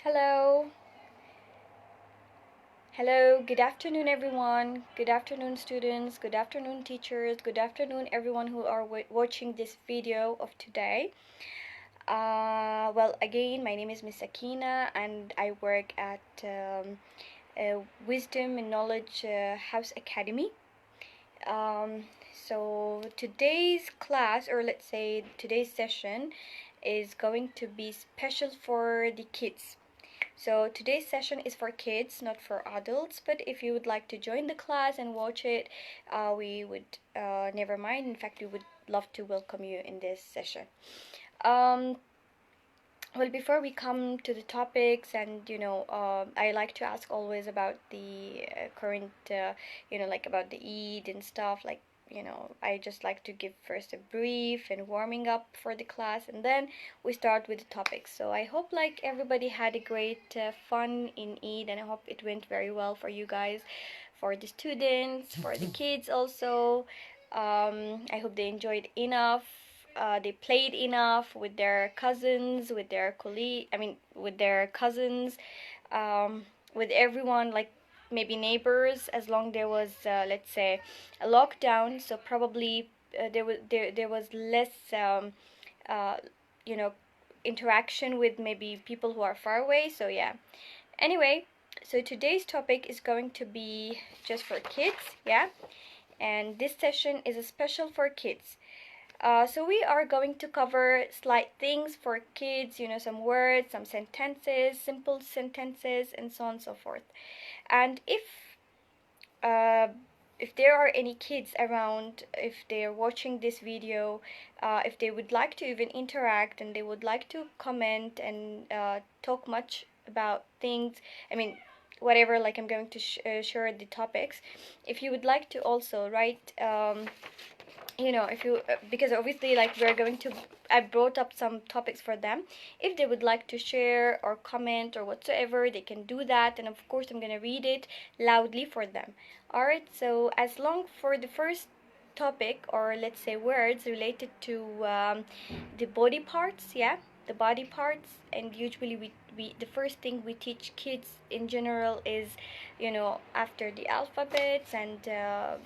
Hello. Hello. Good afternoon, everyone. Good afternoon, students. Good afternoon, teachers. Good afternoon, everyone who are watching this video of today. Well, again, my name is Miss Akina, and I work at Wisdom and Knowledge House Academy. So today's class, or let's say today's session, is going to be special for the kids. So today's session is for kids, not for adults. But if you would like to join the class and watch it, we would never mind. In fact, we would love to welcome you in this session. Um, well, before we come to the topics, and I like to ask always about the current, like about the Eid and stuff. Like, I just like to give first a brief and warming up for the class, and then we start with the topics. So I hope like everybody had a great fun in Eid, and I hope it went very well for you guys, for the students, for the kids also. I hope they enjoyed enough. They played enough with their cousins, with their colleague. I mean, with their cousins, with everyone, like maybe neighbors. As long there was, let's say, a lockdown, so probably there was less, uh, you know, interaction with maybe people who are far away. So yeah. Anyway, so today's topic is going to be just for kids, yeah. And this session is a special for kids. So we are going to cover slight things for kids, some words, some sentences, simple sentences, and so on and so forth. And uh, if there are any kids around, if they're watching this video, if they would like to even interact and they would like to comment and talk much about things, I mean, whatever, like I'm going to share the topics. If you would like to also write, if you because obviously like we're going to I brought up some topics for them. If they would like to share or comment or whatsoever, they can do that, and of course I'm gonna read it loudly for them. All right, so as long for the first topic, or let's say words related to the body parts, yeah, the body parts. And usually we the first thing we teach kids in general is, after the alphabets and the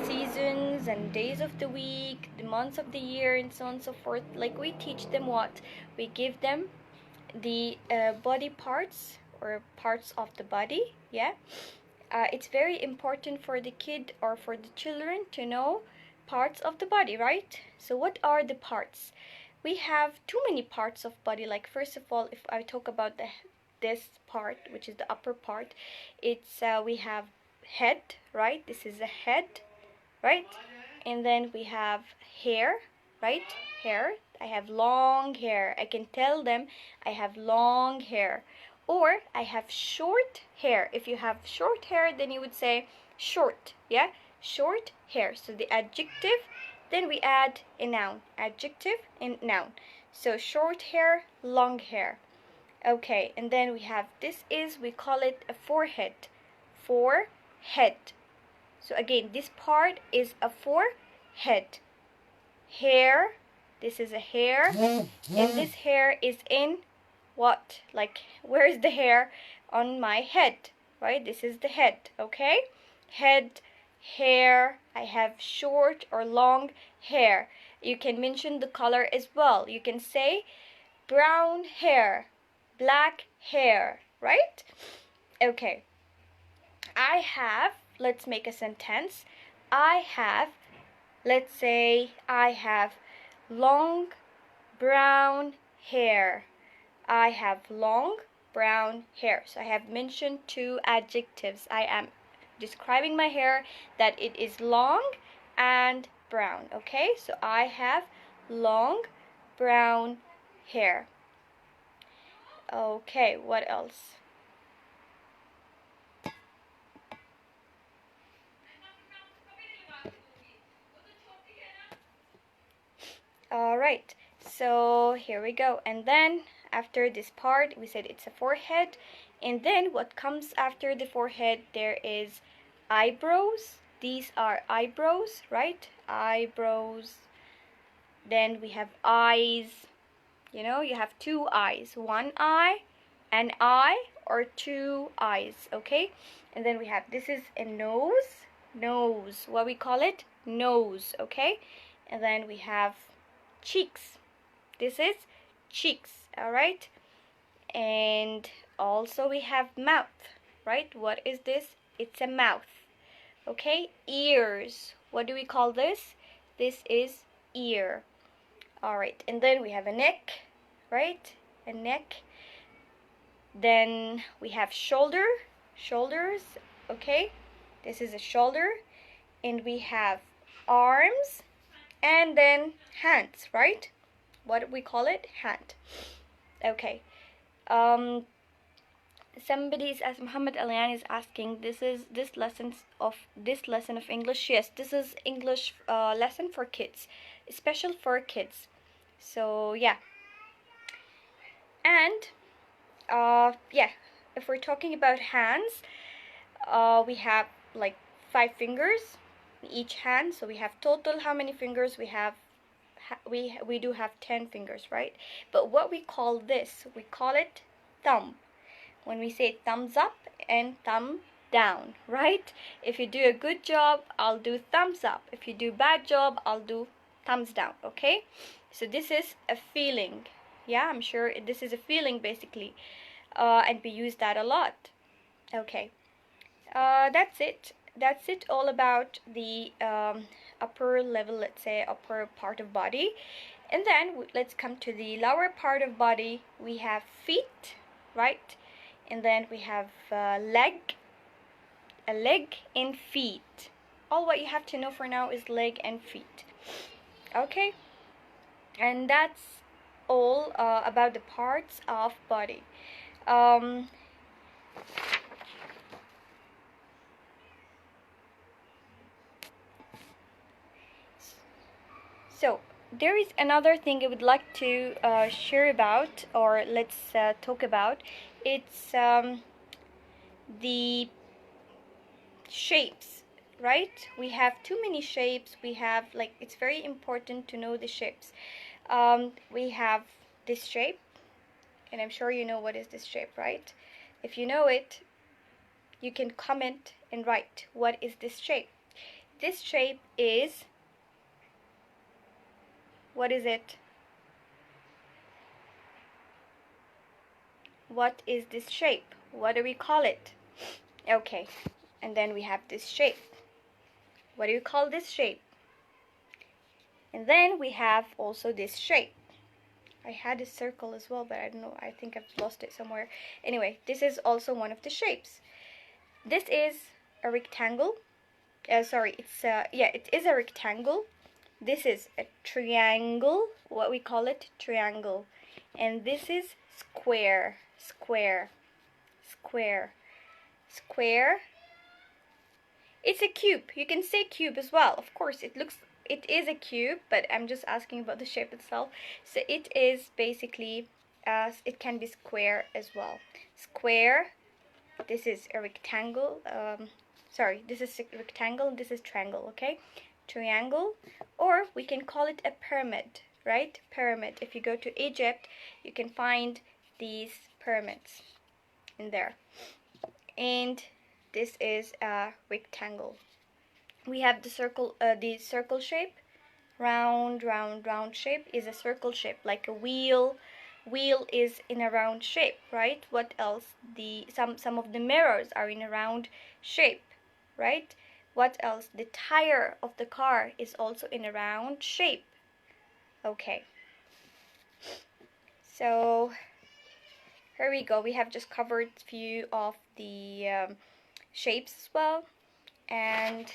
seasons and days of the week, the months of the year, and so on and so forth. Like we teach them what we give them, the body parts or parts of the body, yeah. It's very important for the kid or for the children to know parts of the body, right? So what are the parts? We have too many parts of body. Like first of all, if I talk about this part, which is the upper part, it's we have head, right? This is the head, right? And then we have hair, right? Hair. I have long hair. I can tell them I have long hair. Or I have short hair. If you have short hair, then you would say short, yeah? Short hair. So the adjective, then we add a noun. Adjective and noun. So short hair, long hair. Okay, and then we have, we call it a forehead. Forehead. So again, this part is a forehead. Hair, this is a hair, and this hair is in what? Like, where's the hair? On my head, right? This is the head, okay? Head, hair. I have short or long hair. You can mention the color as well. You can say brown hair, black hair, right? Okay. I have, let's make a sentence. I have, let's say, I have long brown hair. I have long brown hair. So I have mentioned two adjectives. I am describing my hair that it is long and brown. Okay, so I have long brown hair. Okay, what else? All right, so here we go. And then after this part, we said it's a forehead. And then what comes after the forehead, there is eyebrows. These are eyebrows, right? Eyebrows. Then we have eyes. You know, you have two eyes, one eye, an eye, or two eyes, okay? And then we have, this is a nose, nose, what we call it? Nose, okay? And then we have cheeks. This is cheeks, all right? And also we have mouth, right? What is this? It's a mouth, okay? Ears, what do we call this? This is ear. All right, and then we have a neck, right? A neck. Then we have shoulder, shoulders, okay? This is a shoulder. And we have arms, and then hands, right? What do we call it? Hand. Okay. Somebody is, as Muhammad Alian is asking, this lesson of English. Yes, this is English lesson for kids, special for kids. So yeah. And yeah, if we're talking about hands, we have like 5 fingers in each hand. So we have total how many fingers we have? We do have 10 fingers, right? But what we call this, we call it thumb. When we say thumbs up and thumb down, right? If you do a good job, I'll do thumbs up. If you do bad job, I'll do thumbs down, okay? So this is a feeling. Yeah, I'm sure this is a feeling basically. And we use that a lot. Okay. That's it. That's it all about the upper level, let's say upper part of body. And then let's come to the lower part of body. We have feet, right? And then we have a leg and feet. All what you have to know for now is leg and feet. Okay? And that's all about the parts of body. So there is another thing I would like to share about, or let's talk about. It's the shapes, right? We have too many shapes. We have, like, it's very important to know the shapes. We have this shape, and I'm sure you know what is this shape, right? If you know it, you can comment and write, what is this shape? This shape is, what is it? What is this shape? What do we call it? Okay, and then we have this shape. What do you call this shape? And then we have also this shape. I had a circle as well, but I don't know, I think I've lost it somewhere. Anyway, this is also one of the shapes. This is a rectangle. Sorry, it's yeah, it is a rectangle. This is a triangle. What we call it? Triangle. And this is square. Square. Square. Square. It's a cube. You can say cube as well. Of course, it is a cube, but I'm just asking about the shape itself. So it is basically, it can be square as well. Square. This is a rectangle. Sorry, this is a rectangle. This is triangle. Okay, triangle, or we can call it a pyramid, right? Pyramid. If you go to Egypt, you can find these pyramids in there. And this is a rectangle. We have the circle shape. Round shape is a circle shape, like a wheel. Wheel is in a round shape, right? What else? Some of the mirrors are in a round shape, right? What else? The tire of the car is also in a round shape. Okay. So here we go. We have just covered a few of the shapes as well, and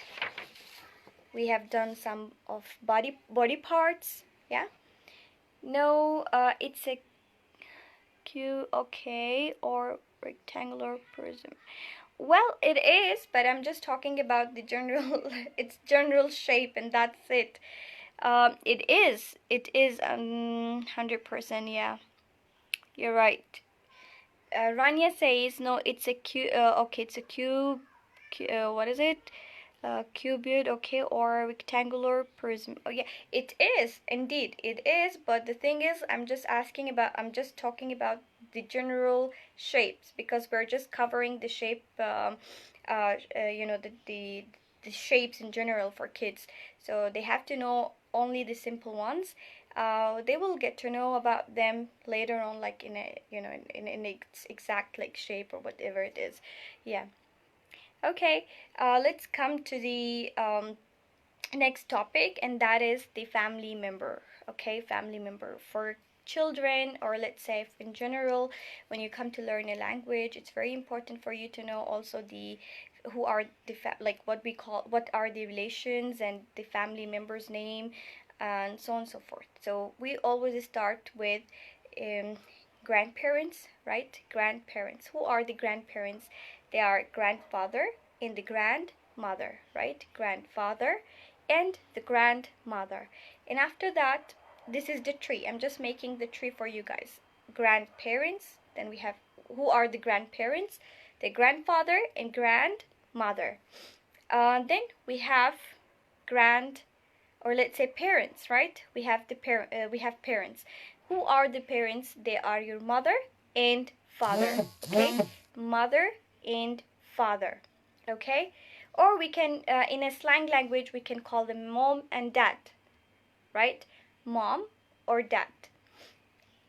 we have done some of body parts. Yeah. No, it's a cube, okay, or rectangular prism. Well, it is, but I'm just talking about the general its general shape, and that's it. It is 100%, yeah, you're right. Rania says no, it's a cube. Okay, it's a cube. What is it? Cuboid, okay, or rectangular prism. Oh yeah, it is indeed, it is. But the thing is, I'm just talking about the general shapes, because we're just covering the shape, you know, the shapes in general for kids. So they have to know only the simple ones. They will get to know about them later on, like in a, you know, in its exact like shape or whatever it is. Yeah. Okay, let's come to the next topic, and that is the family member. Okay, family member for children, or let's say in general, when you come to learn a language, it's very important for you to know also the who are the like what we call, what are the relations and the family member's name, and so on and so forth. So we always start with um, grandparents, right? Grandparents. Who are the grandparents? They are grandfather and the grandmother, right? Grandfather and the grandmother. And after that, this is the tree. I'm just making the tree for you guys. Grandparents, then we have, who are the grandparents? The grandfather and grandmother. Then we have grand, or let's say parents, right? We have we have parents. Who are the parents? They are your mother and father, okay? Mother and father, okay? Or we can, in a slang language, we can call them mom and dad, right? Mom or dad.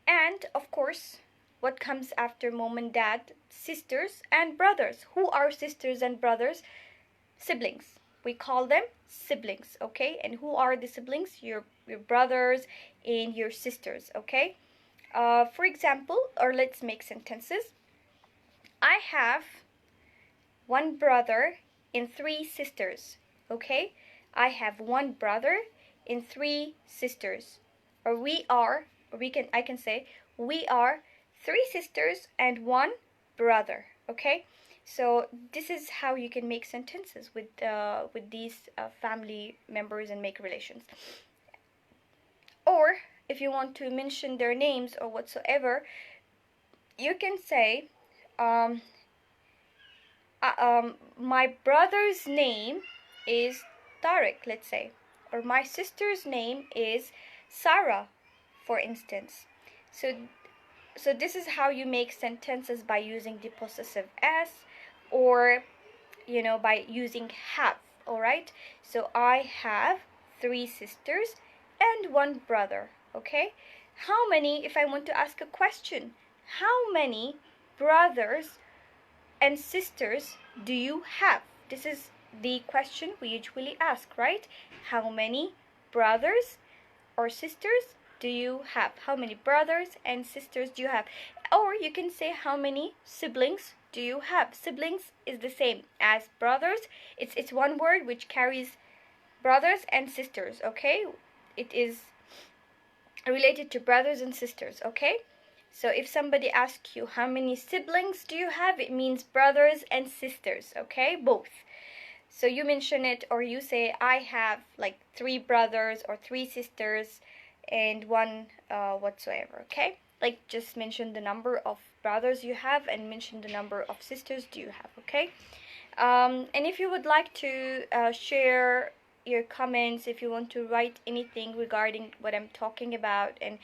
And of course, what comes after mom and dad? Sisters and brothers. Who are sisters and brothers? Siblings. We call them siblings, okay? And who are the siblings? Your brothers and your sisters, okay? For example, or let's make sentences. I have one brother and three sisters, okay? I have one brother and three sisters. Or I can say, we are three sisters and one brother, okay? So this is how you can make sentences with these family members and make relations. Or if you want to mention their names or whatsoever, you can say, um, my brother's name is Tarek, let's say, or my sister's name is Sarah, for instance. So, so this is how you make sentences, by using the possessive s, or you know, by using have. All right. So I have three sisters and one brother. Okay. How many? If I want to ask a question, how many brothers and sisters do you have? This is the question we usually ask, right? How many brothers or sisters do you have? How many brothers and sisters do you have? Or you can say, how many siblings do you have? Siblings is the same as brothers. It's one word which carries brothers and sisters, okay? It is related to brothers and sisters, okay? So if somebody asks you, how many siblings do you have? It means brothers and sisters, okay? Both. So you mention it, or you say, I have like three brothers or three sisters and one whatsoever, okay? Like, just mention the number of brothers you have and mention the number of sisters do you have, okay? And if you would like to share your comments, if you want to write anything regarding what I'm talking about, and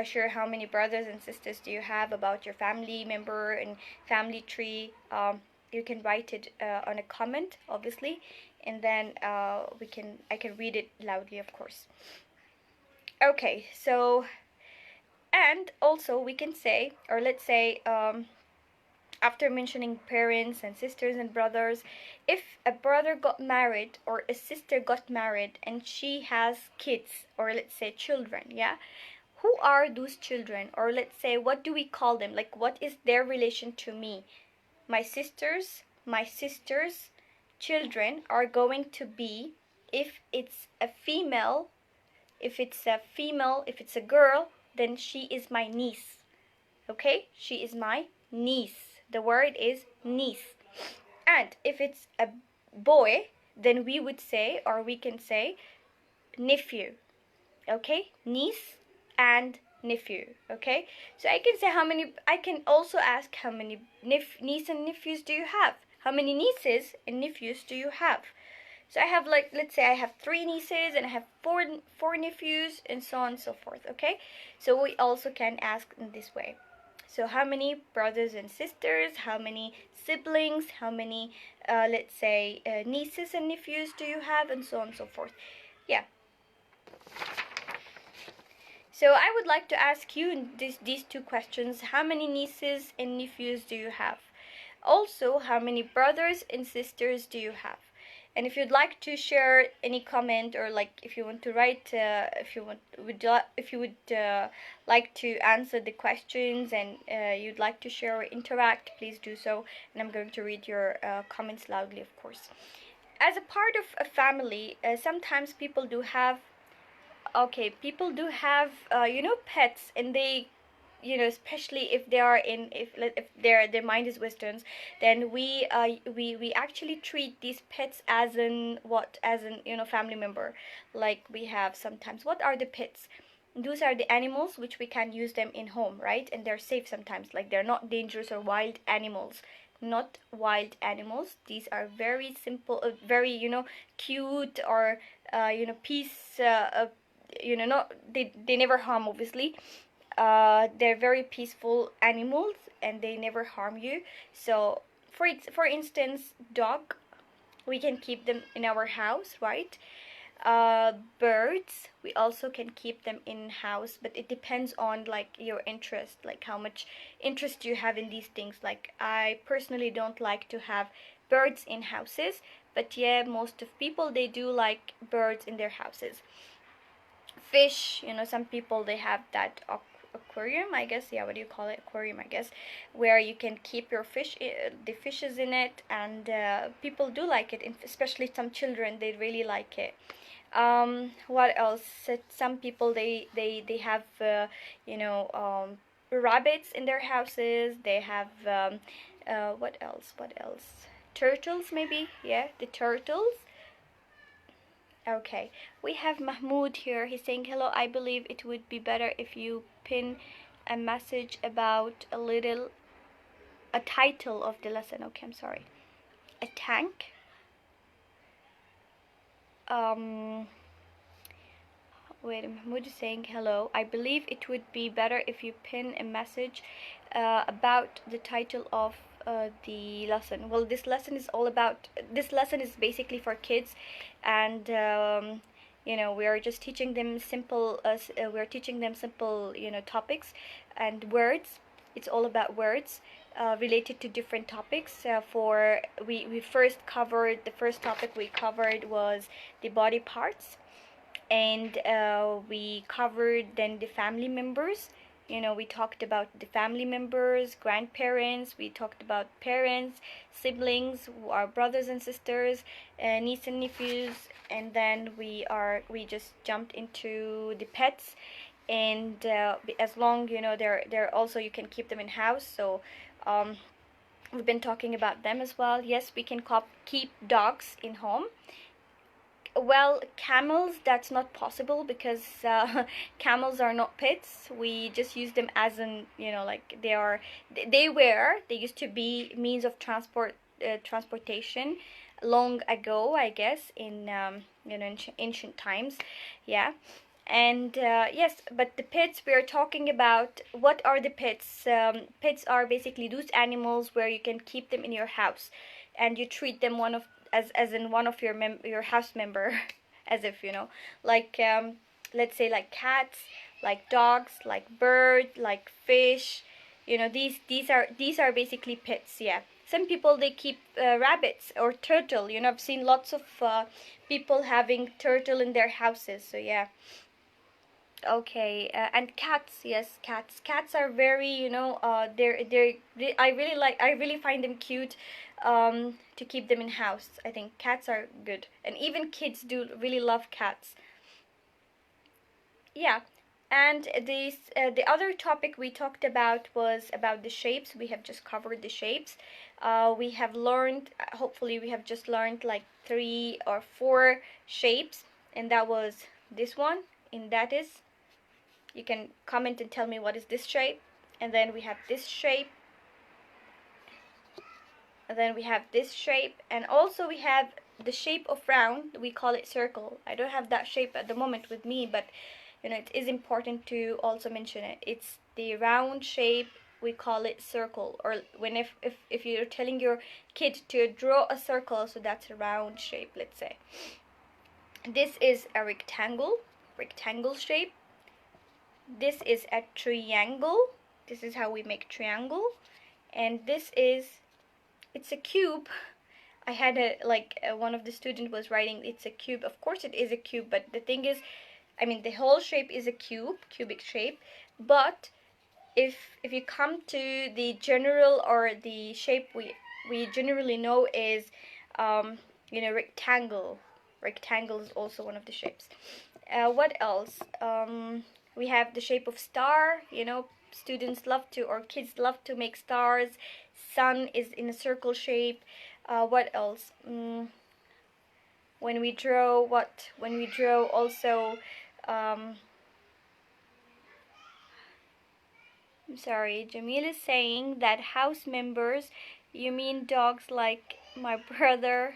share how many brothers and sisters do you have, about your family member and family tree, you can write it on a comment, obviously, and then I can read it loudly, of course. Okay, so, and also we can say, or let's say, after mentioning parents and sisters and brothers, if a brother got married or a sister got married and she has kids, or let's say children, yeah, who are those children? Or let's say, what do we call them? Like, what is their relation to me? My sister's children are going to be, if it's a female, if it's a girl, then she is my niece. Okay? She is my niece. The word is niece. And if it's a boy, then we would say, or we can say, nephew. Okay? Niece and nephew. Okay? So I can say I can also ask, how many niece and nephews do you have? How many nieces and nephews do you have? So I have, like, let's say I have 3 nieces and I have four nephews and so on and so forth. Okay, so we also can ask in this way. So how many brothers and sisters, how many siblings, how many let's say nieces and nephews do you have, and so on and so forth. Yeah. So I would like to ask you these two questions. How many nieces and nephews do you have? Also, how many brothers and sisters do you have? And if you'd like to share any comment, or like if you want to write, if you would like to answer the questions, and you'd like to share or interact, please do so. And I'm going to read your comments loudly, of course. As a part of a family, sometimes people do have, people do have pets, and they, especially if they are in, if their mind is westerns, then we actually treat these pets as an, family member. Like, we have sometimes, what are the pets? Those are the animals which we can use them in home, right? And they're safe sometimes, like they're not dangerous or wild animals. Not wild animals. These are very simple, very, cute, or peace, not, they never harm, obviously. They're very peaceful animals, and they never harm you. So for instance, dog, we can keep them in our house, right? Birds, we also can keep them in house, but it depends on, like, your interest, like how much interest you have in these things. Like, I personally don't like to have birds in houses, but yeah, most of people, they do like birds in their houses. Fish, some people, they have that aquarium, I guess. Yeah, what do you call it? Aquarium, I guess, where you can keep your fish, the fishes in it. And people do like it, especially some children, they really like it. What else? Some people, they have rabbits in their houses. They have what else, turtles, maybe. Yeah, the turtles. Okay, we have Mahmoud here. He's saying, hello, I believe it would be better if you pin a message about a title of the lesson. Okay, I'm sorry. A tank. Um, Wait, Mahmoud is saying, hello, I believe it would be better if you pin a message about the title of the lesson. Well, this lesson is basically for kids, and we're just teaching them we're teaching them simple, topics and words. It's all about words related to different topics. For we first covered, the first topic we covered was the body parts, and we covered then the family members. We talked about the family members, grandparents, we talked about parents, siblings, our brothers and sisters, nieces and nephews, and then we just jumped into the pets. And as long, they're also, you can keep them in house. So we've been talking about them as well. Yes, we can keep dogs in home. Well, camels, that's not possible, because camels are not pets. We just use them as an, like, they used to be means of transportation long ago, I guess, in ancient times. Yeah. And yes, but the pets we are talking about, what are the pets? Pets are basically those animals where you can keep them in your house, and you treat them as in one of your house member, as if, like, let's say, like cats, like dogs, like bird, like fish. These are basically pets. Yeah. Some people, they keep rabbits or turtle. I've seen lots of people having turtle in their houses. So yeah. Okay, and cats, yes, cats are very, I really find them cute, to keep them in house. I think cats are good, and even kids do really love cats. Yeah. And the other topic we talked about was about the shapes. We have just covered the shapes. We have learned, hopefully we have just learned like 3 or 4 shapes, and that was this one, and that is, you can comment and tell me what is this shape. And then we have this shape, and then we have this shape, and also we have the shape of round, we call it circle. I don't have that shape at the moment with me, but it is important to also mention it. It's the round shape, we call it circle. Or when if you're telling your kid to draw a circle, so that's a round shape, let's say. This is a rectangle shape. This is a triangle. This is how we make triangle. And this is, it's a cube. I had one of the students was writing it's a cube. Of course it is a cube, but the thing is, I mean, the whole shape is a cubic shape. But if you come to the general, or the shape we generally know is rectangle. Rectangle is also one of the shapes. What else? We have the shape of star. Students love to, or kids love to make stars. Sun is in a circle shape. What else? When we draw also, I'm sorry, Jamil is saying that house members, you mean dogs like my brother?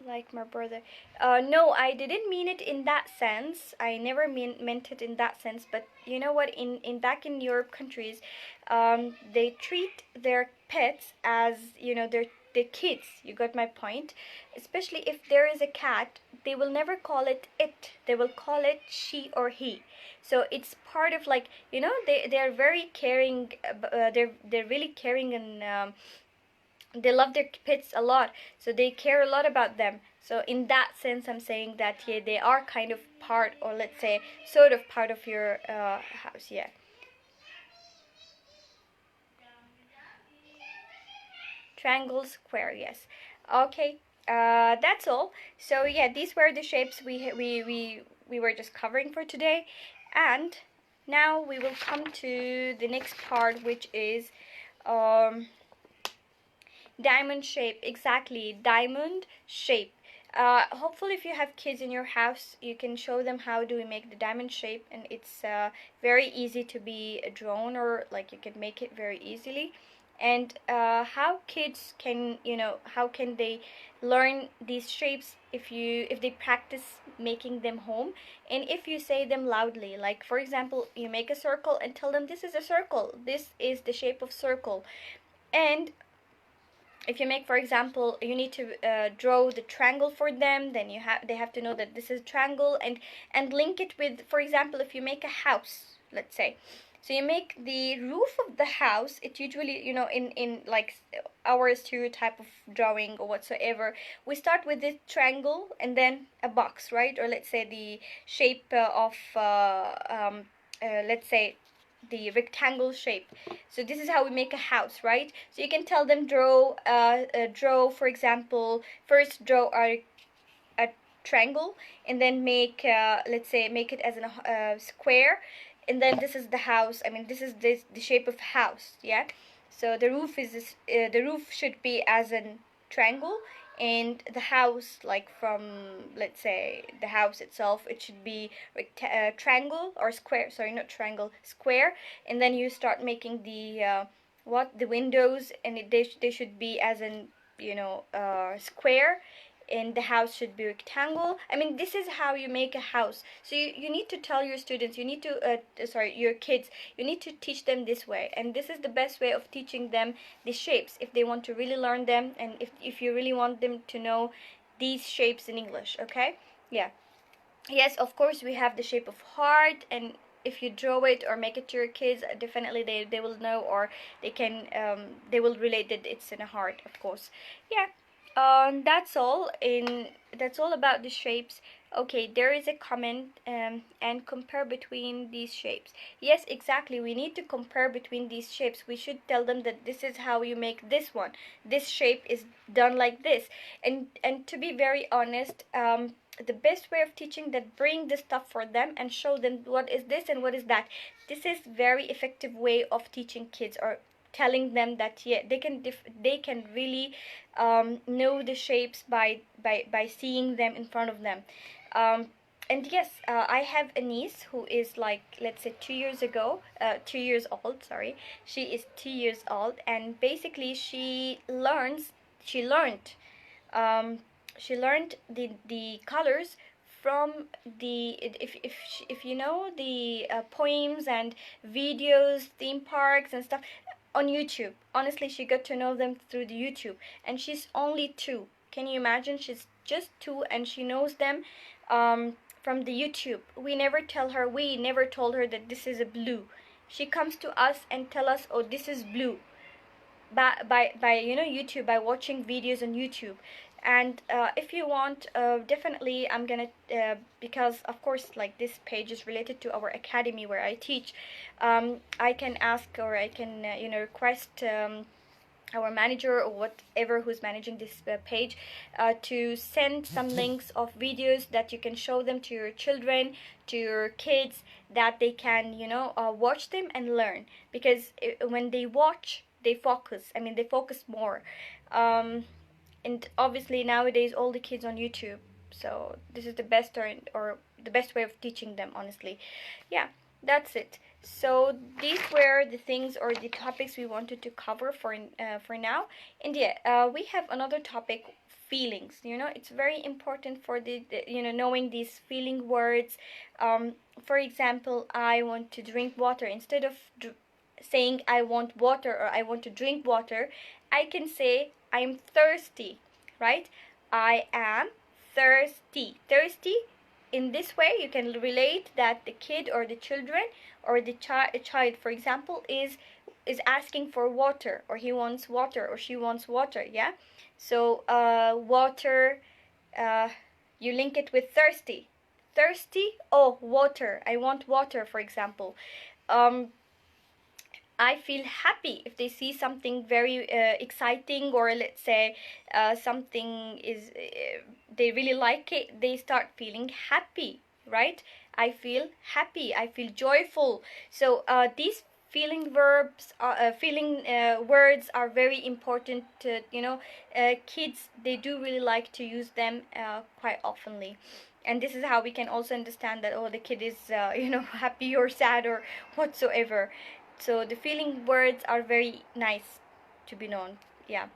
Like my brother. No, I didn't mean it in that sense. I never meant it in that sense. But you know what? In back in Europe countries, they treat their pets as their kids. You got my point. Especially if there is a cat, they will never call it it. They will call it she or he. So it's part of, like, they're very caring. They're really caring, and they love their pets a lot, so they care a lot about them. So in that sense, I'm saying that, yeah, they are kind of part, or let's say sort of part of your house. Yeah. Triangle, square, yes. Okay, that's all. So yeah, these were the shapes we were just covering for today. And now we will come to the next part, which is diamond shape. Exactly, diamond shape. Hopefully if you have kids in your house, you can show them how do we make the diamond shape, and it's very easy to be drawn, or like you can make it very easily. And how kids can, how can they learn these shapes if they practice making them home, and if you say them loudly. Like, for example, you make a circle and tell them this is a circle, this is the shape of circle. And if you make, for example, you need to draw the triangle for them, then they have to know that this is triangle, and link it with, for example, if you make a house, let's say. So you make the roof of the house. It usually, in like our stereotype of drawing or whatsoever, we start with this triangle and then a box, right? Or let's say the shape of let's say the rectangle shape. So this is how we make a house, right? So you can tell them draw, for example, first draw a triangle, and then make let's say make it as a square, and then this is the house. I mean, this is the shape of house. Yeah. So the roof is this, the roof should be as a triangle, and the house, like from, let's say, the house itself, it should be triangle or square, sorry, not triangle, square. And then you start making the the windows, and they should be as in square, and the house should be rectangle. I mean, this is how you make a house. So you need to tell your students, you need to your kids, you need to teach them this way. And this is the best way of teaching them the shapes, if they want to really learn them, and if you really want them to know these shapes in English. Okay. Yeah. Yes, of course, we have the shape of heart, and if you draw it or make it to your kids, definitely they will know, or they can they will relate that it's in a heart, of course. Yeah. That's all about the shapes. Okay, there is a comment, and compare between these shapes. Yes, exactly, we need to compare between these shapes. We should tell them that this is how you make this one, this shape is done like this. And to be very honest, the best way of teaching that, bring the stuff for them and show them what is this and what is that. This is very effective way of teaching kids, or telling them that, yeah, they can really know the shapes by seeing them in front of them. And yes, I have a niece who is like, let's say, 2 years old. Sorry, she is 2 years old, and basically she learned, um, she learned the colors from if you know the poems and videos, theme parks and stuff on YouTube. Honestly, she got to know them through the YouTube, and she's only 2. Can you imagine? She's just 2, and she knows them from the YouTube. We never told her that this is a blue. She comes to us and tell us, oh, this is blue, by YouTube, by watching videos on YouTube. And if you want, definitely I'm gonna because of course, like, this page is related to our academy where I teach. I can ask, or I can request our manager or whatever who's managing this page to send some links of videos that you can show them to your children, to your kids, that they can watch them and learn. Because when they watch, they focus. I mean, they focus more. And obviously nowadays all the kids on YouTube, so this is the best, or the best way of teaching them, honestly. Yeah, that's it. So these were the things or the topics we wanted to cover for now. And yeah, we have another topic: feelings. It's very important for the knowing these feeling words. For example, I want to drink water. Instead of saying I want water or I want to drink water, I can say I'm thirsty, right? I am thirsty. Thirsty. In this way, you can relate that the kid or the children or the child, for example, is asking for water, or he wants water, or she wants water. Yeah. So water, uh, you link it with thirsty. Thirsty. Oh, water. I want water, for example. Um, I feel happy if they see something very exciting, or let's say something is they really like it. They start feeling happy, right? I feel happy. I feel joyful. So these feeling words are very important. Kids, they do really like to use them quite oftenly. And this is how we can also understand that, oh, the kid is happy or sad or whatsoever. So the feeling words are very nice to be known. Yeah.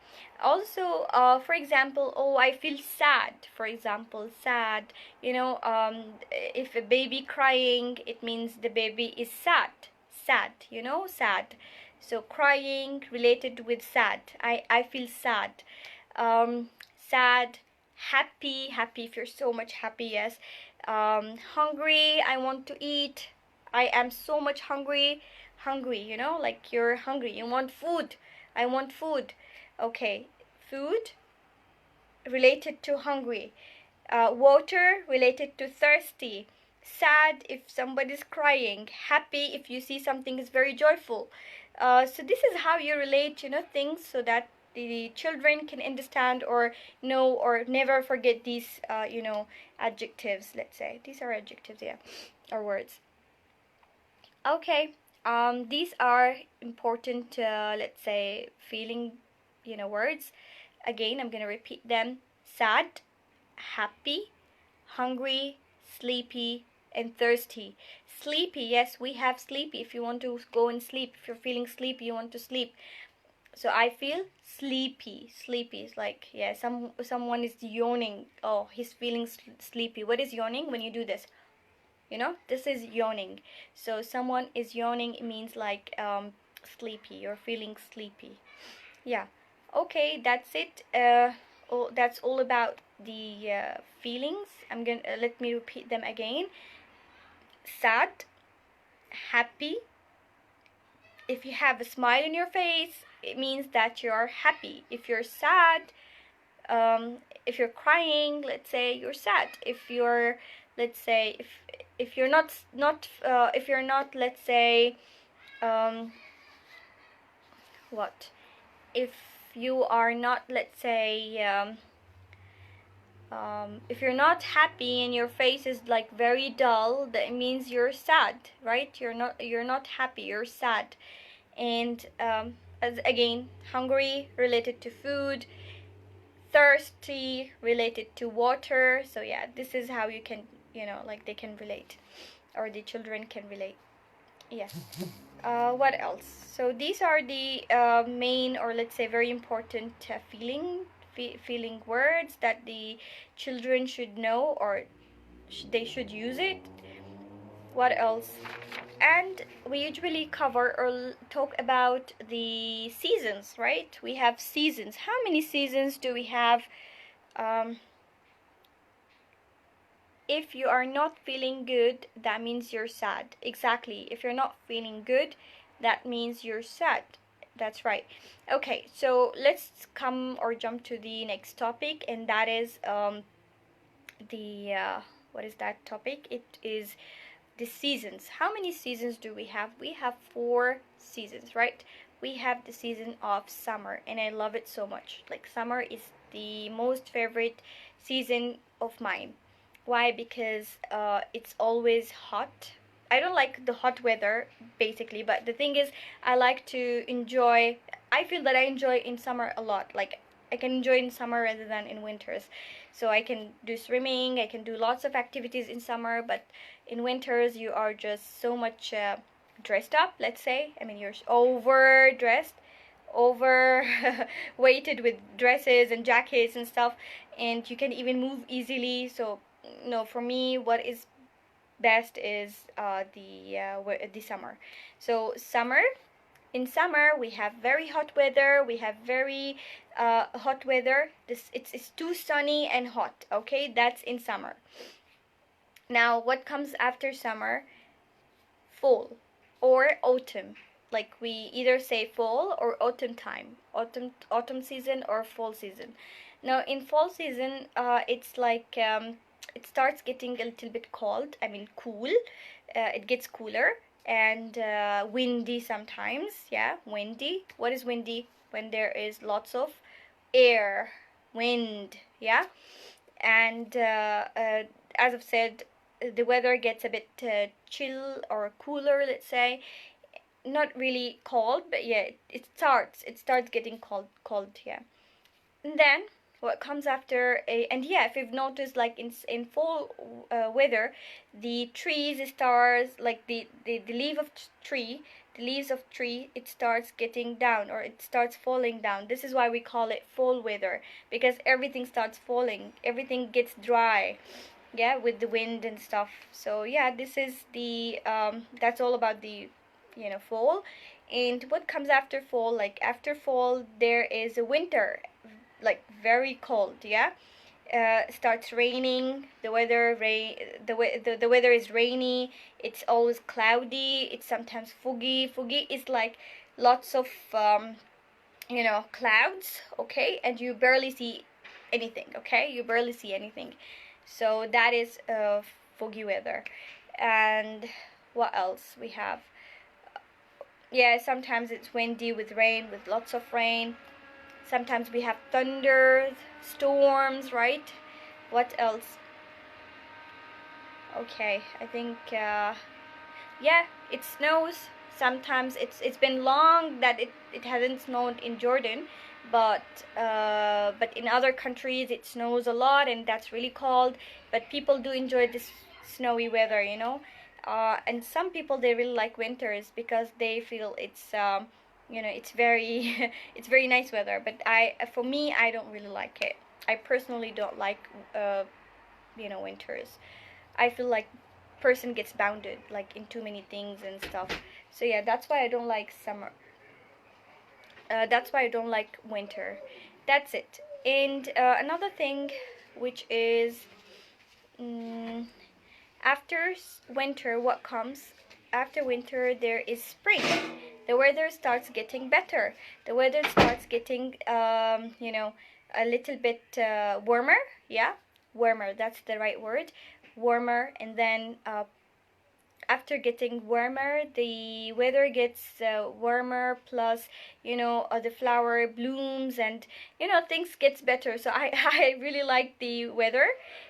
Also, for example, oh, I feel sad. For example, sad. If a baby crying, it means the baby is sad. Sad. Sad. So crying related with sad. I feel sad. Sad. Happy. Happy if you're so much happy. Yes. Hungry. I want to eat. I am so much hungry. Hungry, like you're hungry, you want food. I want food. Okay, food related to hungry. Water related to thirsty. Sad if somebody's crying. Happy if you see something is very joyful. So this is how you relate things, so that the children can understand or know or never forget these adjectives. Let's say these are adjectives, yeah, or words. Okay. These are important, let's say, feeling, words. Again, I'm gonna repeat them: sad, happy, hungry, sleepy, and thirsty. Sleepy, yes, we have sleepy. If you want to go and sleep, if you're feeling sleepy, you want to sleep. So I feel sleepy. Sleepy is like, yeah, someone is yawning. Oh, he's feeling sleepy. What is yawning? When you do this, this is yawning. So someone is yawning, it means like sleepy. You're feeling sleepy. Yeah. Okay, that's it. That's all about the feelings. I'm gonna let me repeat them again: sad, happy. If you have a smile on your face, it means that you're happy. If you're sad, if you're crying, let's say you're sad. If you're, let's say, if you're not if you're not, let's say, um, what if you are not, let's say, if you're not happy and your face is like very dull, that means you're sad, right? You're not happy, you're sad. And as again, hungry related to food, thirsty related to water. So yeah, this is how you can like they can relate, or the children can relate. Yes. What else? So these are the main, or let's say very important feeling words that the children should know, or they should use it. What else? And we usually cover or talk about the seasons, right? We have seasons. How many seasons do we have? Um, if you are not feeling good, that means you're sad. Exactly. If you're not feeling good, that means you're sad. That's right. Okay, so let's come or jump to the next topic, and that is the what is that topic? It is the seasons. How many seasons do we have? We have 4 seasons, right? We have the season of summer, and I love it so much. Like, summer is the most favorite season of mine. Why? Because it's always hot. I don't like the hot weather, basically, but the thing is, I like to enjoy. I feel that I enjoy in summer a lot. Like, I can enjoy in summer rather than in winters. So I can do swimming, I can do lots of activities in summer, but in winters you are just so much dressed up, let's say. I mean, you're overdressed, over weighted with dresses and jackets and stuff, and you can even move easily. So no, for me, what is best is the summer. So in summer we have very hot weather, we have very hot weather. It's too sunny and hot. Okay, that's in summer. Now what comes after summer? Fall or autumn. Like, we either say fall or autumn time, autumn season or fall season. Now in fall season, it's like it starts getting a little bit cold, I mean cool. It gets cooler and windy sometimes. Yeah, windy. What is windy? When there is lots of air, wind. Yeah. And as I've said, the weather gets a bit chill or cooler, let's say. Not really cold, but yeah, it starts getting cold. Yeah. And then what comes after and yeah, if you've noticed, like in fall weather, the trees stars, like the leaf of tree, the leaves of tree, it starts getting down, or it starts falling down. This is why we call it fall weather, because everything starts falling, everything gets dry, yeah, with the wind and stuff. So yeah, this is the that's all about the fall. And what comes after fall? Like, after fall there is a winter, like very cold. Yeah. Starts raining, the weather rain the weather is rainy, it's always cloudy, it's sometimes foggy is like lots of clouds. Okay, and you barely see anything. Okay, you barely see anything. So that is foggy weather. And what else we have? Yeah, sometimes it's windy with rain, with lots of rain. Sometimes we have thunder, storms, right? What else? Okay, I think yeah, it snows. Sometimes it's been long that it hasn't snowed in Jordan, but in other countries it snows a lot, and that's really cold. But people do enjoy this snowy weather, and some people, they really like winters because they feel it's very it's very nice weather. But for me, I don't really like it. I personally don't like winters. I feel like person gets bounded like in too many things and stuff. So yeah, that's why I don't like summer. That's why I don't like winter. That's it. And another thing, which is mm after winter, what comes after winter? There is spring. The weather starts getting better. The weather starts getting a little bit warmer. Yeah, warmer, that's the right word. Warmer. And then after getting warmer, the weather gets warmer, plus the flower blooms, and things gets better. So I I really like the weather.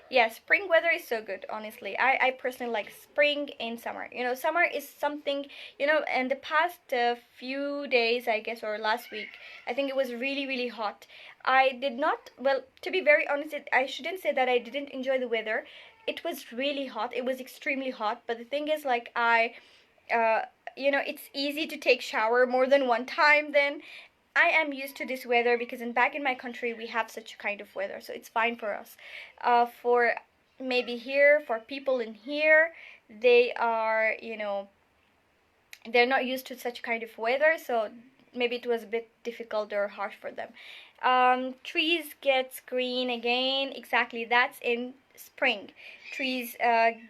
Yeah, spring weather is so good, honestly. I personally like spring and summer. Summer is something, in the past few days, I guess, or last week, I think it was really, really hot. I did not, well, to be very honest, I shouldn't say that I didn't enjoy the weather, it was really hot. It was extremely hot. But the thing is, like, I uh, it's easy to take shower more than one time. Then I am used to this weather because back in my country we have such kind of weather, so it's fine for us. For maybe here, for people in here, they are, they're not used to such kind of weather, so maybe it was a bit difficult or harsh for them. Trees gets green again. Exactly, that's in spring. Trees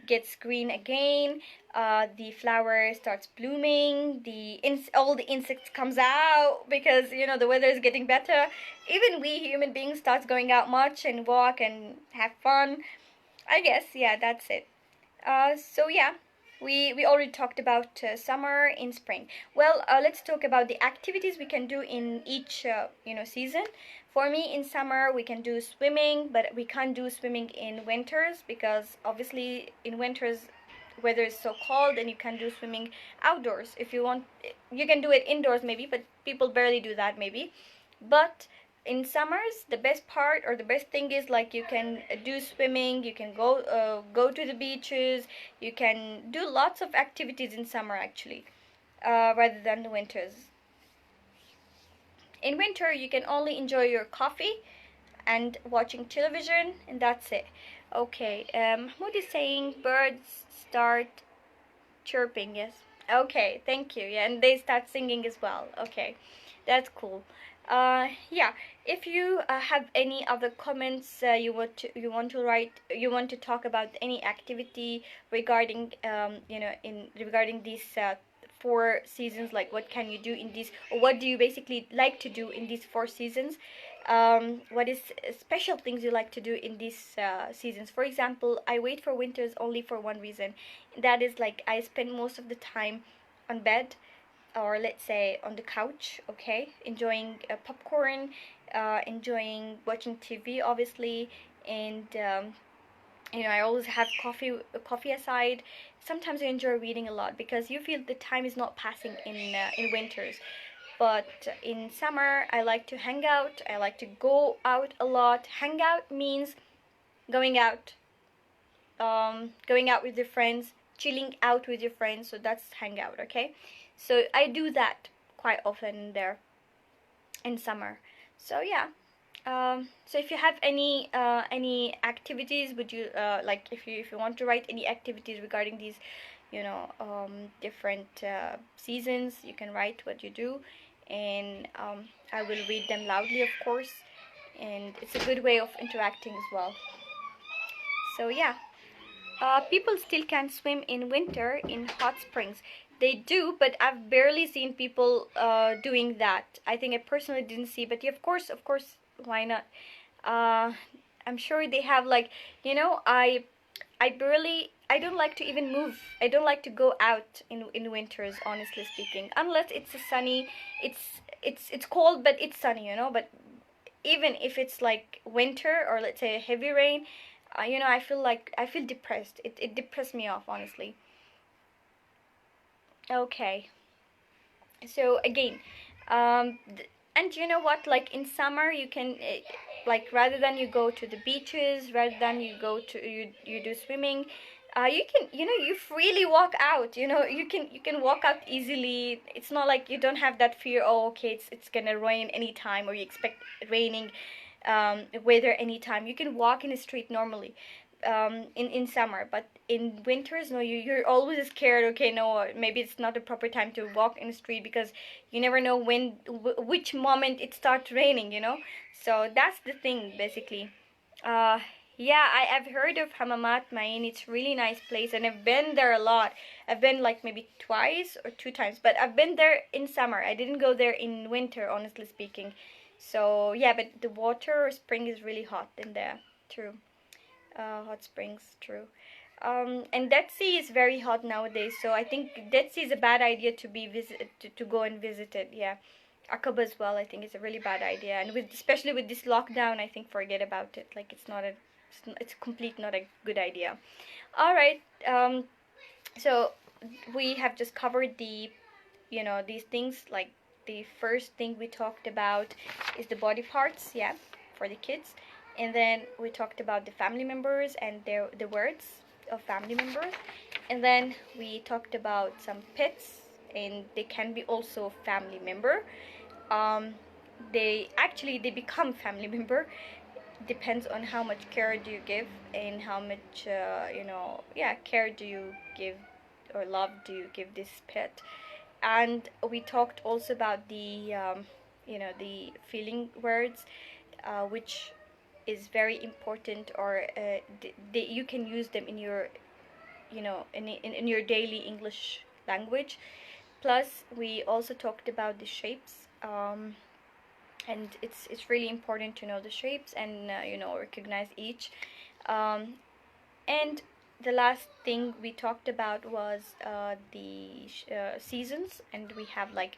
gets green again. The flower starts blooming. All the insects comes out because the weather is getting better. Even we human beings starts going out much and walk and have fun. I guess, yeah, that's it. So yeah, we already talked about summer in spring. Well, let's talk about the activities we can do in each season. For me, in summer we can do swimming, but we can't do swimming in winters because obviously in winters weather is so cold and you can do swimming outdoors. If you want, you can do it indoors maybe, but people barely do that maybe. But in summers, the best part or the best thing is, like, you can do swimming, you can go to the beaches, you can do lots of activities in summer actually, rather than the winters. In winter you can only enjoy your coffee and watching television, and that's it. Okay, Mahmoud is saying birds start chirping. Yes, okay, thank you. Yeah, and they start singing as well. Okay, that's cool. Yeah, if you have any other comments, you want to talk about any activity regarding regarding these 4 seasons, like what can you do in these, or what do you basically like to do in these 4 seasons, what is special things you like to do in these seasons. For example, I wait for winters only for one reason. That is, like, I spend most of the time on bed, or let's say on the couch, okay, enjoying popcorn, enjoying watching TV obviously, and I always have coffee aside. Sometimes I enjoy reading a lot because you feel the time is not passing in winters. But in summer I like to hang out, I like to go out a lot. Hang out means going out, going out with your friends, chilling out with your friends, so that's hangout, okay? So I do that quite often there in summer. So yeah. So if you have any activities, would you like, if you want to write any activities regarding these different seasons, you can write what you do, and I will read them loudly, of course, and it's a good way of interacting as well. So yeah. People still can swim in winter in hot springs. They do, but I've barely seen people doing that. I think I personally didn't see, but yeah, of course, why not? Uh, I'm sure they have, like, I don't like to even move. I don't like to go out in winters, honestly speaking, unless it's a sunny. It's cold, but it's sunny, But even if it's like winter, or let's say a heavy rain, I feel depressed. It depressed me off, honestly. Okay, so again, and you know what, like in summer you can, like, rather than you go to the beaches, rather than you do swimming, you can, you freely walk out. You can walk out easily. It's not like you don't have that fear, oh, okay, it's gonna rain anytime, or you expect raining weather anytime. You can walk in the street normally, in summer. But in winters, no, you're always scared. Okay, no, maybe it's not the proper time to walk in the street, because you never know which moment it starts raining, so that's the thing, basically. uh yeah, I've heard of Hamamat Main. It's a really nice place, and I've been there a lot. I've been like maybe twice or 2 times, but I've been there in summer. I didn't go there in winter, honestly speaking. So yeah, but the water or spring is really hot in there. True. Hot springs, true. And Dead Sea is very hot nowadays, so I think Dead Sea is a bad idea to go and visit it. Yeah, Aqaba as well. I think it's a really bad idea, and especially with this lockdown, I think forget about it. Like, it's complete not a good idea. All right. So we have just covered these things. Like, the first thing we talked about is the body parts. Yeah, for the kids. and then we talked about the family members and the words of family members, and then we talked about some pets, and they can be also family member. um, they become family member. Depends on how much care do you give, and how much yeah, care do you give or love do you give this pet. And we talked also about the the feeling words, which is very important, or you can use them in your in your daily English language. Plus we also talked about the shapes, and it's really important to know the shapes, and recognize each. um, and the last thing we talked about was the seasons, and we have like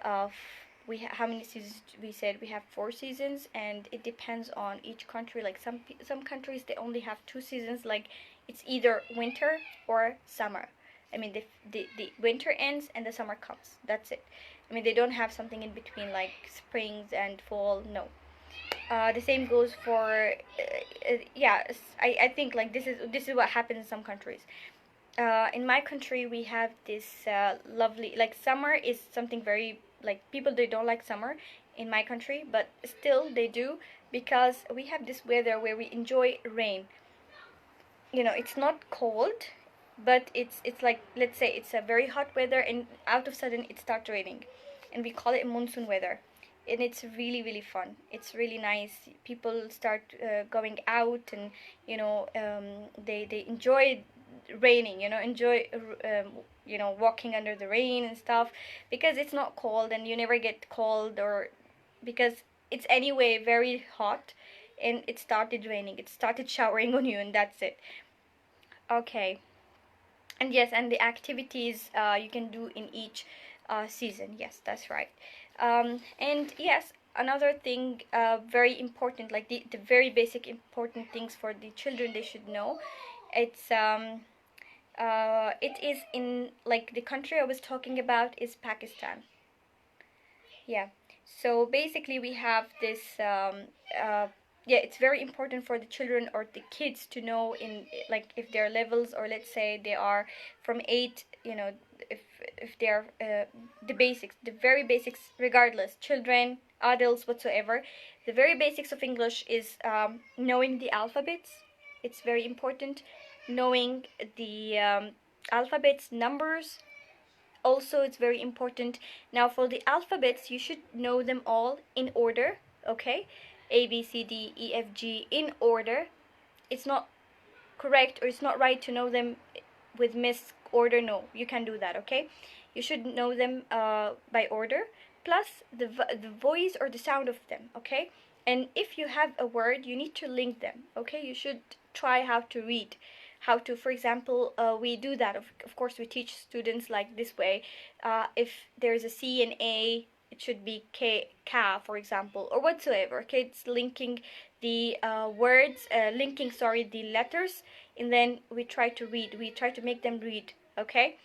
how many seasons we said we have 4 seasons, and it depends on each country. Like some countries they only have 2 seasons, like it's either winter or summer. I mean the winter ends and the summer comes, that's it. I mean they don't have something in between like springs and fall, no. The same goes for yeah, I think like this is what happens in some countries. In my country we have this lovely, like summer is something very, like people they don't like summer in my country, but still they do, because we have this weather where we enjoy rain. It's not cold, but it's like, let's say it's a very hot weather, and out of sudden it starts raining, and we call it monsoon weather. And it's really really fun, it's really nice. People start going out, and they enjoy raining, enjoy walking under the rain and stuff, because it's not cold and you never get cold, or because it's anyway very hot, and it started raining, it started showering on you, and that's it. Okay. And yes, and the activities you can do in each season. Yes, that's right. And yes, another thing very important, like the very basic important things for the children they should know. It is in, like, the country I was talking about is Pakistan. Yeah. So basically, we have this. Yeah, it's very important for the children or the kids to know, in like, if their levels, or let's say they are from 8. If they're the basics, the very basics, regardless, children, adults, whatsoever. The very basics of English is knowing the alphabets. It's very important. Knowing the alphabets, numbers, also it's very important. Now for the alphabets, you should know them all in order, okay? A B C D E F G in order. It's not correct, or it's not right to know them with misorder. No, you can do that, okay? You should know them by order, plus the voice or the sound of them, okay? And if you have a word, you need to link them, okay? You should try how to read, how to, for example, we do that, of course we teach students like this way. If there's a C and A, it should be K, ka, for example, or whatsoever, okay? It's linking the words, linking, sorry, the letters, and then we try to read, we try to make them read, okay?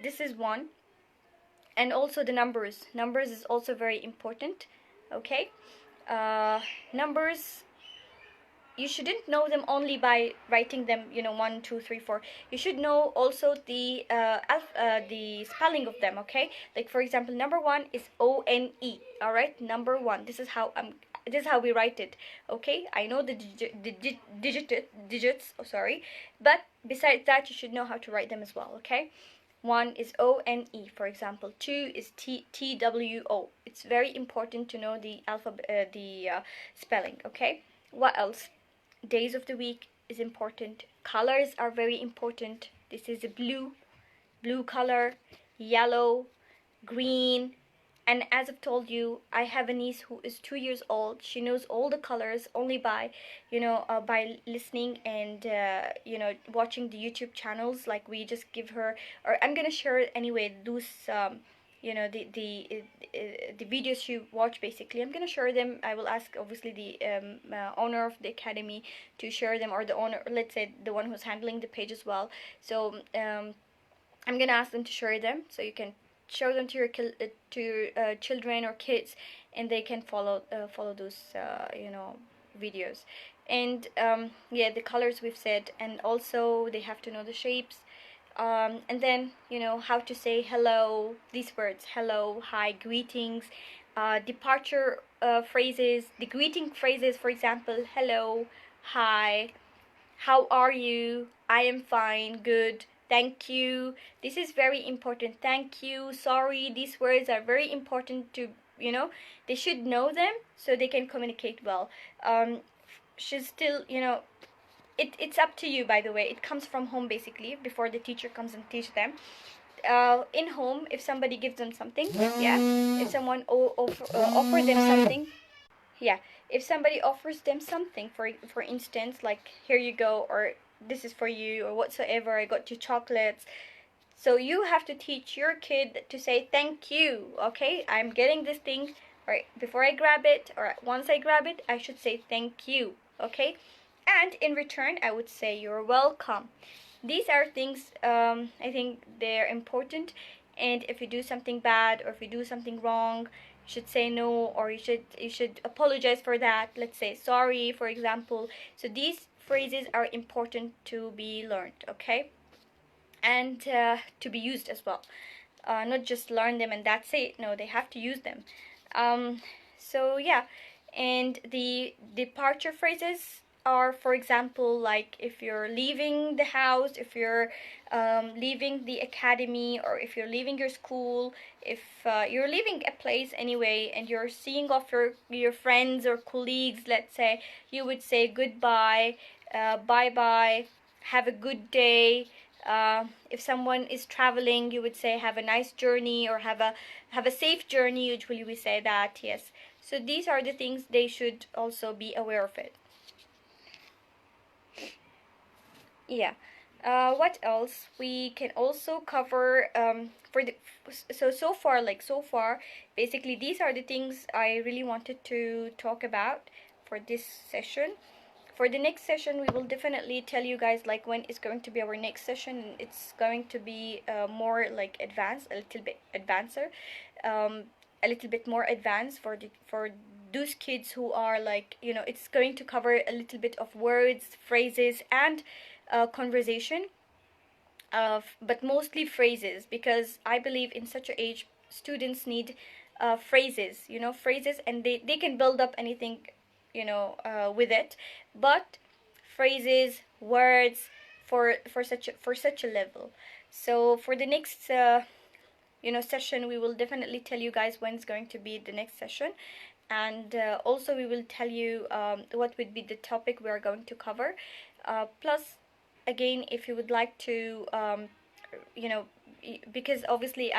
This is one. And also the numbers is also very important, okay? Numbers, you shouldn't know them only by writing them, 1 2 3 4. You should know also the spelling of them, okay? Like for example, number 1 is O-N-E. All right, number 1, this is how we write it, okay? I know the digits, oh, sorry, but besides that, you should know how to write them as well, okay? 1 is O-N-E, for example. 2 is T-W-O. It's very important to know the alphabet, the spelling, okay? What else? Days of the week is important. Colors are very important. This is a blue color, yellow, green. And as I've told you, I have a niece who is 2 years old. She knows all the colors only by, by listening and, watching the YouTube channels. Like we just give her, or I'm gonna share anyway those, the videos she watch. Basically, I'm gonna share them. I will ask obviously the owner of the academy to share them, or the owner, let's say the one who's handling the page as well. So I'm gonna ask them to share them, so you can show them to your children or kids, and they can follow those videos. And yeah, the colors we've said, and also they have to know the shapes, and then how to say hello, these words: hello, hi, greetings, departure phrases, the greeting phrases, for example, hello, hi, how are you, I am fine, good, thank you. This is very important. Thank you, sorry, these words are very important to, they should know them so they can communicate well. Should still, it's up to you, by the way. It comes from home, basically, before the teacher comes and teach them. In home, if somebody gives them something, yeah, if someone offer them something, yeah, if somebody offers them something, for instance, like, here you go, or this is for you, or whatsoever, I got you chocolates. So you have to teach your kid to say thank you. Okay, I'm getting this thing, or before I grab it, or once I grab it, I should say thank you. Okay, and in return, I would say you're welcome. These are things, I think they're important. And if you do something bad, or if you do something wrong, you should say no, or you should apologize for that. Let's say sorry, for example. So these phrases are important to be learned. Okay, and to be used as well. Not just learn them and that's it. No, they have to use them. Um, so yeah, and the departure phrases are, for example, like if you're leaving the house, if you're leaving the academy, or if you're leaving your school, if you're leaving a place anyway, and you're seeing off your friends or colleagues, let's say, you would say goodbye, bye bye, have a good day. If someone is traveling, you would say have a nice journey, or have a safe journey. Usually we say that, yes. So these are the things they should also be aware of it. Yeah. What else? We can also cover for the so far, basically these are the things I really wanted to talk about for this session. For the next session, we will definitely tell you guys like when it's going to be our next session. It's going to be more like advanced, a little bit advancer, um, a little bit more advanced for those kids who are like, it's going to cover a little bit of words, phrases, and conversation, but mostly phrases, because I believe in such an age students need phrases, phrases, and they can build up anything, with it, but phrases, words, for such a level. So for the next session, we will definitely tell you guys when it's going to be the next session, and also we will tell you what would be the topic we are going to cover. Plus, again, if you would like to, because obviously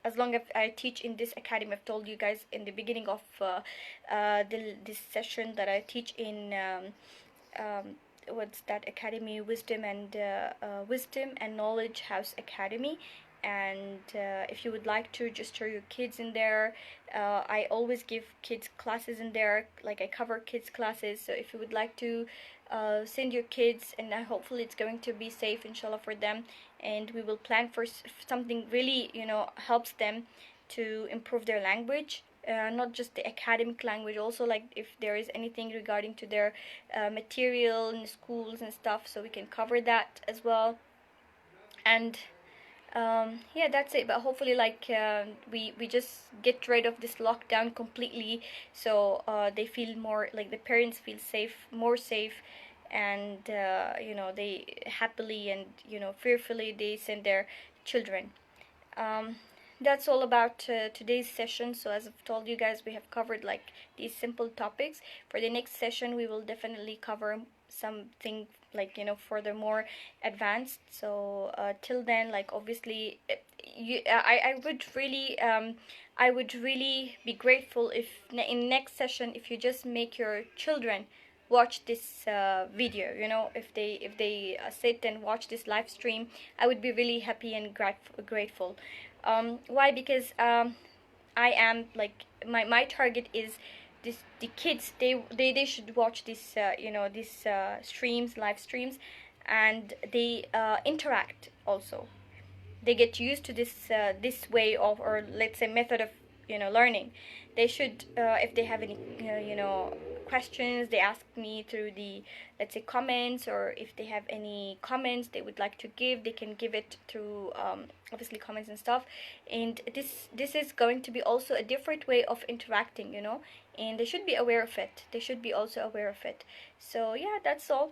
as long as I teach in this academy, I've told you guys in the beginning of this session that I teach in what's that academy, Wisdom and Knowledge House Academy. And if you would like to register your kids in there, I always give kids classes in there, like I cover kids classes. So if you would like to send your kids, and hopefully it's going to be safe, inshallah, for them, and we will plan for something really helps them to improve their language, not just the academic language, also like if there is anything regarding to their material in schools and stuff, so we can cover that as well. And yeah, that's it. But hopefully, like, we just get rid of this lockdown completely, so they feel more like the parents feel safe, more safe, and they happily and fearfully they send their children. um, that's all about today's session. So as I've told you guys, we have covered like these simple topics. For the next session, we will definitely cover something like furthermore advanced. So till then, like, obviously, I would really be grateful if in next session, if you just make your children watch this video, if they sit and watch this live stream, I would be really happy and grateful. Why? Because I am like, my target is the kids. They should watch this these streams, live streams, and they interact also. They get used to this way of, or let's say, method of learning. They should, if they have any questions, they ask me through the, let's say, comments, or if they have any comments they would like to give, they can give it through, obviously, comments and stuff. And this is going to be also a different way of interacting, and they should be aware of it. They should be also aware of it. So yeah, that's all.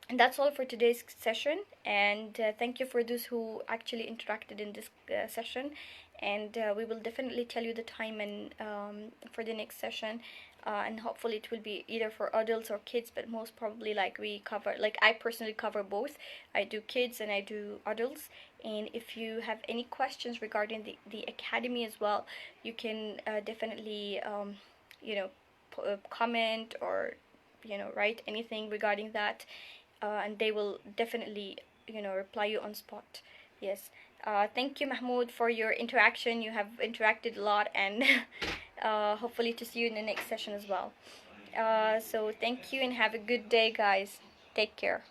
And that's all for today's session. And thank you for those who actually interacted in this session. And we will definitely tell you the time and for the next session. And hopefully it will be either for adults or kids, but most probably, like, we cover, like, I personally cover both. I do kids and I do adults. And if you have any questions regarding the academy as well, you can definitely comment, or write anything regarding that, and they will definitely reply you on spot. Yes. Thank you, Mahmoud, for your interaction. You have interacted a lot, and hopefully to see you in the next session as well. So thank you and have a good day, guys. Take care.